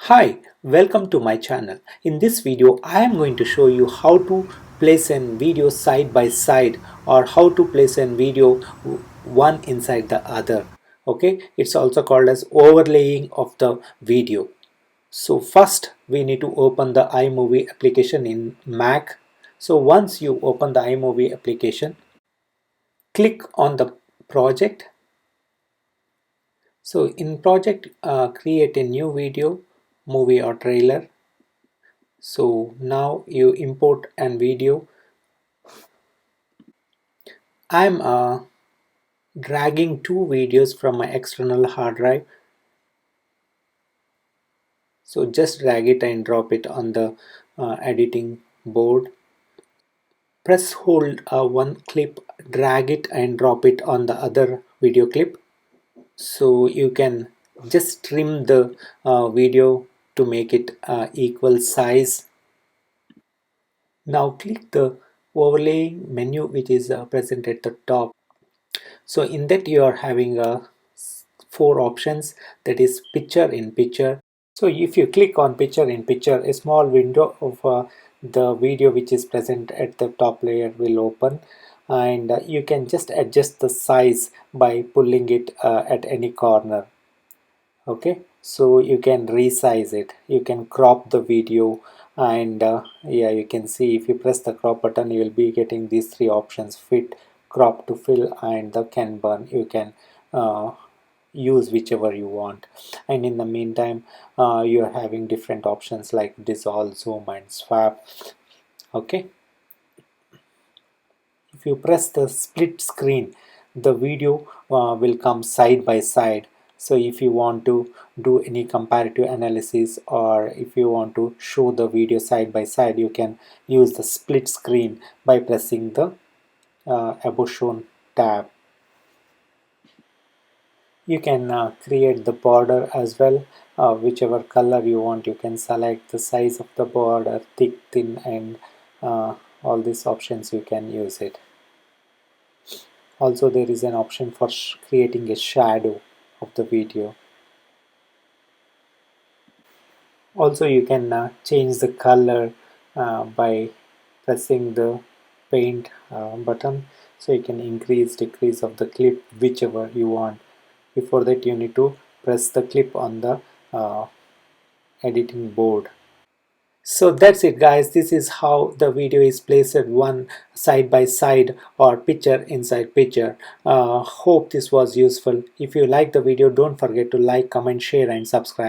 Hi, welcome to my channel. In this video, I am going to show you how to place a video side by side or how to place a video one inside the other. Okay, it's also called as overlaying of the video. So first we need to open the iMovie application in Mac. So once you open the iMovie application, click on the project. So in project, create a new video, movie or trailer. So now you import an video. I'm dragging two videos from my external hard drive. So just drag it and drop it on the editing board. Press hold one clip, drag it and drop it on the other video clip. So you can just trim the video to make it equal size. Now click the overlaying menu which is present at the top. So in that you are having four options, that is picture in picture. So if you click on picture in picture, a small window of the video which is present at the top layer will open, and you can just adjust the size by pulling it at any corner. Okay, so you can resize it, you can crop the video, and yeah, you can see if you press the crop button you will be getting these three options: fit, crop to fill, and the can burn. You can use whichever you want, and in the meantime you are having different options like dissolve, zoom, and swap. Okay, if you press the split screen, the video will come side by side. So if you want to do any comparative analysis, or if you want to show the video side by side, you can use the split screen by pressing the above shown tab. You can create the border as well, whichever color you want. You can select the size of the border, thick, thin, and all these options you can use it. Also there is an option for creating a shadow of the video. Also you can change the color by pressing the paint button. So you can increase, decrease of the clip, whichever you want. Before that you need to press the clip on the uh, editing board. So that's it guys, this is how the video is placed one side by side or picture inside picture. Hope this was useful. If you like the video, don't forget to like, comment, share and subscribe.